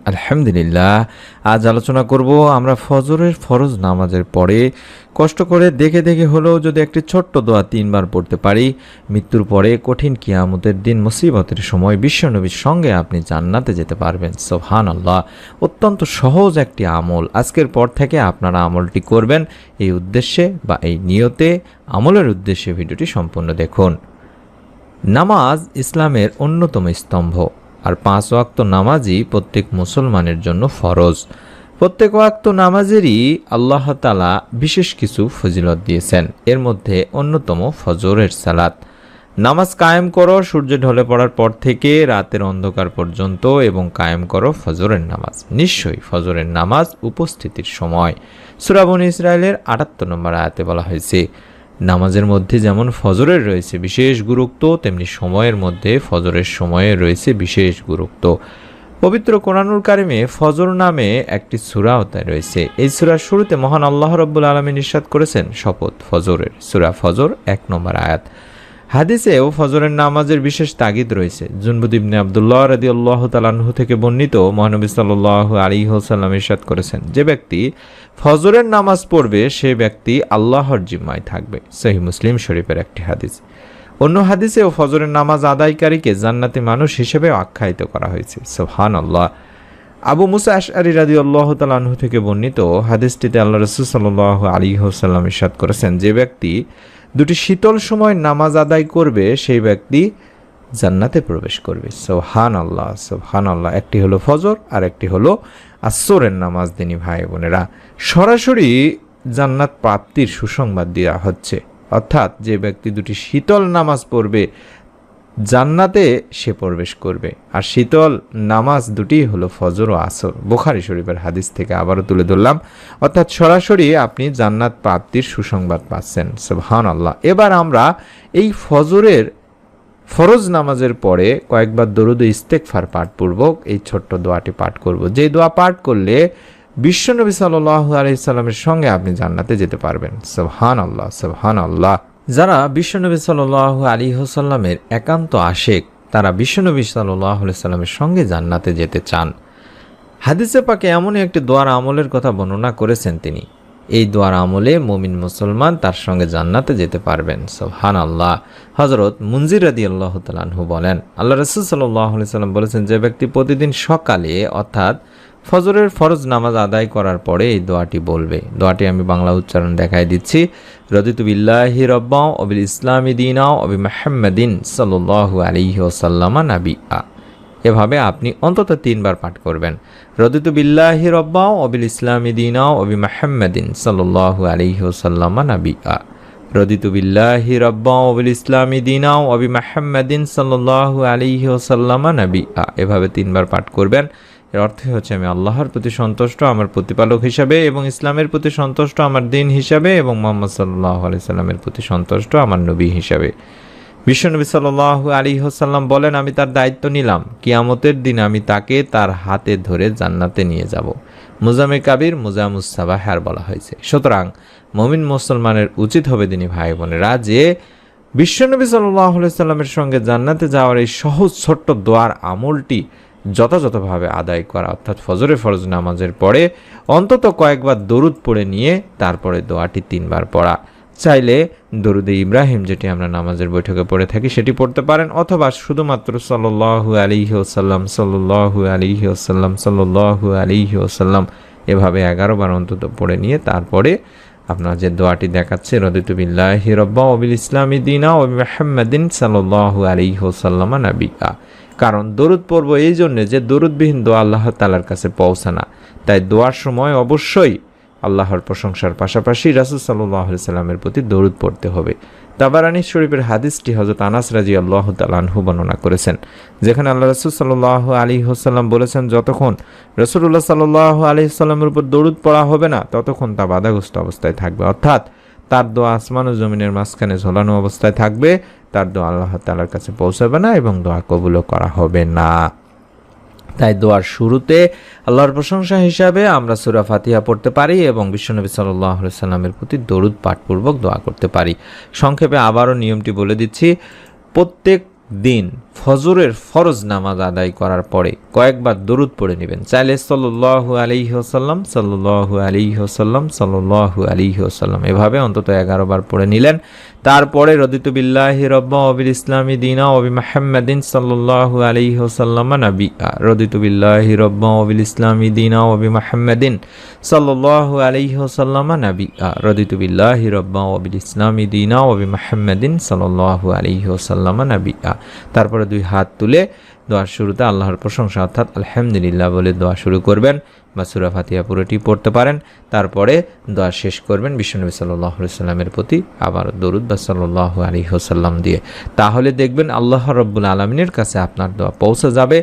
আলহামদুলিল্লাহ। আজ আলোচনা করব আমরা ফজরের ফরজ নামাজের পরে কষ্ট করে দেখে দেখে হলেও যদি একটি ছোট্ট দোয়া 3 বার পড়তে পারি, মৃত্যুর পরে কঠিন কিয়ামতের দিন মুসিবতের সময় বিশ্বনবীর সঙ্গে আপনি জান্নাতে যেতে পারবেন। সুবহানাল্লাহ। অত্যন্ত সহজ একটি আমল। আজকের পর থেকে আপনারা আমলটি করবেন এই উদ্দেশ্যে বা এই নিয়তে আমলের উদ্দেশ্যে ভিডিওটি সম্পূর্ণ দেখুন। নামাজ ইসলামের অন্যতম স্তম্ভ, আর 5 ওয়াক্ত নামাজই প্রত্যেক মুসলমানের জন্য ফরজ। প্রত্যেক ওয়াক্ত নামাজেরই আল্লাহ তাআলা বিশেষ কিছু ফজিলত দিয়েছেন। এর মধ্যে অন্যতম ফজরের সালাত। নামাজ কায়েম করো সূর্য ঢলে পড়ার পর থেকে রাতের অন্ধকার পর্যন্ত, এবং কায়েম করো ফজরের নামাজ। নিশ্চয়ই ফজরের নামাজ উপস্থিতির সময়। সূরা বনী ইসরাঈলের ৭৮ নম্বর আয়াতে বলা হয়েছে, নামাজের মধ্যে যেমন ফজরের রয়েছে বিশেষ গুরুত্ব, তেমনি সময়ের মধ্যে ফজরের সময়ে রয়েছে বিশেষ গুরুত্ব। পবিত্র কোরআনুল কারিমে ফজর নামে একটি সূরাও তাই রয়েছে। এই সূরার শুরুতে মহান আল্লাহ রাব্বুল আলামিন ইরশাদ করেছেন শপথ ফজরের। সূরা ফজর 1 নম্বর আয়াত। হাদিসেও ফজরের নামাজের বিশেষ তাগিদ রয়েছে। জুনবুদ ইবনে আব্দুল্লাহ রাদিয়াল্লাহু তাআলা আনহু থেকে বর্ণিত, মহানবী সাল্লাল্লাহু আলাইহি ওয়াসাল্লাম ইরশাদ করেছেন, যে ব্যক্তি ফজরের নামাজ পড়বে সে ব্যক্তি আল্লাহর জিম্মায় থাকবে। সহিহ মুসলিম শরীফের একটি হাদিস। অন্য হাদিসেও ফজরের নামাজ আদায়কারীকে জান্নাতি মানুষ হিসেবে আখ্যায়িত করা হয়েছে। সুবহানাল্লাহ। আবু মুসা আশআরী রাদিয়াল্লাহু তাআলা আনহু থেকে বর্ণিত হাদিসটিতে আল্লাহ রাসূল সাল্লাল্লাহু আলাইহি ওয়াসাল্লাম ইরশাদ করেছেন, যে ব্যক্তি দুটি শীতল সময় নামাজ আদায় করবে সেই ব্যক্তি জান্নাতে প্রবেশ করবে। সুবহানাল্লাহ, সুবহানাল্লাহ। একটি হলো ফজর আর একটি হলো আসরের নামাজ। দিনী ভাই বোনেরা, সরাসরি জান্নাত প্রাপ্তির সুসংবাদ দেওয়া হচ্ছে। অর্থাৎ যে ব্যক্তি দুটি শীতল নামাজ পড়বে জান্নাতে সে প্রবেশ করবে। আর শীতল নামাজ দুটি হলো ফজর ও আসর। বুখারী শরীফের হাদিস থেকে আবারও তুলে ধরলাম। অর্থাৎ সরাসরি আপনি জান্নাত প্রাপ্তির সুসংবাদ পাচ্ছেন। সুবহানাল্লাহ। এবার আমরা এই ফজরের ফরজ নামাজের পরে কয়েকবার দরুদ ও ইস্তেগফার পাঠপূর্বক এই ছোট্ট দোয়াটি পাঠ করব। যে দোয়া পাঠ করলে বিশ্বনবী সাল্লাল্লাহু আলাইহি সাল্লামের সঙ্গে আপনি জান্নাতে যেতে পারবেন। সুবহানাল্লাহ, সুবহানাল্লাহ। যারা বিশ্বনবী সাল্লাল্লাহু আলাইহি ওয়াসাল্লামের একান্ত আশিক, তারা বিশ্বনবী সাল্লাল্লাহু আলাইহি সাল্লামের সঙ্গে জান্নাতে যেতে চান। হাদিসে পাকে এমনই একটি দোয়ার আমলের কথা বর্ণনা করেছেন তিনি। এই দোয়ার আমলে মুমিন মুসলমান তার সঙ্গে জান্নাতে যেতে পারবেন। সুবহানাল্লাহ। হযরত মুনজির রাদিয়াল্লাহু তাআলা আনহু বলেন, আল্লাহ রাসূল সাল্লাল্লাহু আলাইহি সাল্লাম বলেছেন, যে ব্যক্তি প্রতিদিন সকালে অর্থাৎ ফজরের ফরজ নামাজ আদায় করার পরে এই দোয়াটি বলবে। দোয়াটি আমি বাংলা উচ্চারণ দেখাই দিচ্ছি। রাদিতু বিল্লাহি রাব্বান ওয়া বিল ইসলামি দীনা ওয়া বি মুহাম্মাদিন সাল্লাল্লাহু আলাইহি ওয়াসাল্লাম নাবিয়্যা। এভাবে আপনি অন্তত 3 বার পাঠ করবেন। রাদিতু বিল্লাহি রাব্বান ওয়া বিল ইসলামি দীনা ওয়া বি মুহাম্মাদিন সাল্লাল্লাহু আলাইহি ওয়াসাল্লাম নাবিয়্যা। রাদিতু বিল্লাহি রাব্বান ওয়া বিল ইসলামি দীনা ওয়া বি মুহাম্মাদিন সাল্লাল্লাহু আলাইহি ওয়াসাল্লাম নাবিয়্যা। এভাবে 3 বার পাঠ করবেন। এর অর্থ হচ্ছে, আমি আল্লাহর প্রতি সন্তুষ্ট আমার প্রতিপালক হিসাবে, এবং ইসলামের প্রতি সন্তুষ্ট আমার দিন হিসাবে, এবং মুহাম্মদ সাল্লাল্লাহু আলাইহি সাল্লামের প্রতি সন্তুষ্ট আমার নবী হিসাবে। বিশ্বনবী সাল্লাল্লাহু আলাইহি ওয়াসাল্লাম বলেন, আমি তার দায়িত্ব নিলাম, কিয়ামতের দিন আমি তাকে তার হাতে ধরে জান্নাতে নিয়ে যাব। মুজামে কাবির মুজামুস সাবাহার বলা হয়েছে। সুতরাং মুমিন মুসলমানের উচিত হবে দিনী ভাই বোনেরা যে বিশ্বনবী সাল্লাল্লাহু আলাইহি সাল্লামের সঙ্গে জান্নাতে যাওয়ার এই সহজ ছোট্ট দোয়ার আমলটি যথাযথভাবে আদায় করা। অর্থাৎ ফজরে ফরজ নামাজের পরে অন্তত কয়েকবার দরুদ পড়ে নিয়ে তারপরে দোয়াটি 3 বার পড়া। চাইলে দরুদে ইব্রাহিম, যেটি আমরা নামাজের বৈঠকে পড়ে থাকি, সেটি পড়তে পারেন, অথবা শুধুমাত্র সাল্লাল্লাহু আলাইহি ওয়াসাল্লাম, সাল্লাল্লাহু আলাইহি ওয়াসাল্লাম, সাল্লাল্লাহু আলাইহি ওয়াসাল্লাম এভাবে 11 বার অন্তত পড়ে নিয়ে তারপরে আপনার যে দোয়াটি দেখাচ্ছে, রাদিতু বিল্লাহি রাব্বান ওয়া বিল ইসলামি দীনা ওয়া বি মুহাম্মাদিন সাল্লাল্লাহু আলাইহি ওয়াসাল্লাম নাবিয়্যা। কারণ দরুদ পড়ব এই জন্যে যে দরুদবিহীন দোয়া আল্লাহ তাআলার কাছে পৌঁছে না। তাই দোয়ার সময় অবশ্যই আল্লাহর প্রশংসার পাশাপাশি রাসূল সাল্লাল্লাহু আলাইহি সাল্লামের প্রতি দরুদ পড়তে হবে। তাবারানী শরীফের হাদিসটি হযরত আনাস রাদিয়াল্লাহু তাআলা আনহু বর্ণনা করেছেন, যেখানে আল্লাহ রাসূল সাল্লাল্লাহু আলাইহি ওয়াসাল্লাম বলেছেন, যতক্ষণ রাসূলুল্লাহ সাল্লাল্লাহু আলাইহি সাল্লামের উপর দরুদ পড়া হবে না ততক্ষণ তা বাধাগ্রস্ত অবস্থায় থাকবে। অর্থাৎ তার দোয়া আসমান ও জমিনের মাঝখানে ঝোলানো অবস্থায় থাকবে, তার দোয়া আল্লাহ তাআলার কাছে পৌঁছাবে না এবং দোয়া কবুলও করা হবে না। তাই দোয়ার শুরুতে আল্লাহর প্রশংসা হিসাবে আমরা সূরা ফাতিহা পড়তে পারি এবং বিশ্বনবী সাল্লাল্লাহু আলাইহি সাল্লামের প্রতি দরুদ পাঠপূর্বক দোয়া করতে পারি। সংক্ষেপে আবারও নিয়মটি বলে দিচ্ছি, প্রত্যেক দিন ফজরের ফরজ নামাজ আদায় করার পরে কয়েকবার দরুদ পড়ে নেবেন। চাইলে সাল্লাল্লাহু আলাইহি ওয়াসাল্লাম, সাল্লাল্লাহু আলাইহি ওয়াসাল্লাম, সাল্লাল্লাহু আলাইহি ওয়াসাল্লাম এভাবে অন্তত 11 বার পড়ে নিলেন। তারপরে রদিতু বিল্লাহি রাব্বা ওয়া বিল ইসলামি দীনা ওয়া বি মুহাম্মাদিন সাল্লাল্লাহু আলাইহি ওয়াসাল্লাম নাবিয়্যা। রদিতু বিল্লাহি রাব্বা ওয়া বিল ইসলামি দীনা ওয়া বি মুহাম্মাদিন সাল্লাল্লাহু আলাইহি ওয়াসাল্লাম নাবিয়্যা। রদিতু বিল্লাহি রাব্বা ওয়া বিল ইসলামি দীনা ওয়া বি মুহাম্মাদিন সাল্লাল্লাহু আলাইহি ওয়াসাল্লাম নাবিয়্যা। তারপরে দুই হাত তুলে দোয়ার শুরুতে আল্লাহর প্রশংসা অর্থাৎ আলহামদুলিল্লাহ বলে দোয়া শুরু করবেন, বা সূরা ফাতিহা পুরোটি পড়তে পারেন। তারপরে দোয়া শেষ করবেন বিশ্বনবী সাল্লাল্লাহু আলাইহি ওয়াসাল্লামের প্রতি আবার দরুদ বা সাল্লাল্লাহু আলাইহি ওয়াসাল্লাম দিয়ে। তাহলে দেখবেন আল্লাহ রাব্বুল আলামিনের কাছে আপনার দোয়া পৌঁছে যাবে।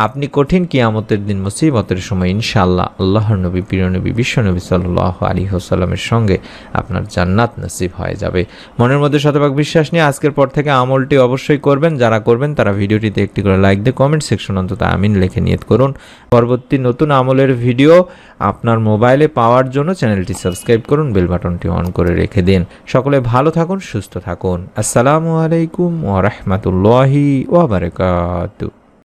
আপনি কঠিন কিয়ামতের দিন মুসিবতের সময় ইনশাআল্লাহ আল্লাহর নবী, প্রিয় নবী বিশ্বনবী সাল্লাল্লাহু আলাইহি ওয়াসাল্লামের সঙ্গে আপনার জান্নাত নসিব হয়ে যাবে। মনের মধ্যে শতভাগ বিশ্বাস নিয়ে আজকের পর থেকে আমলটি অবশ্যই করবেন। যারা করবেন তারা ভিডিওটিতে একটি করে লাইক দিয়ে কমেন্ট সেকশন অন্তত আমিন লিখে নিয়ত করুন। পরবর্তী নতুন আমলের ভিডিও আপনার মোবাইলে পাওয়ার জন্য চ্যানেলটি সাবস্ক্রাইব করুন, বেল বাটনটি অন করে রেখে দিন। সকলে ভালো থাকুন, সুস্থ থাকুন। আসসালামু আলাইকুম ওয়া রাহমাতুল্লাহি ওয়া বারাকাতুহু।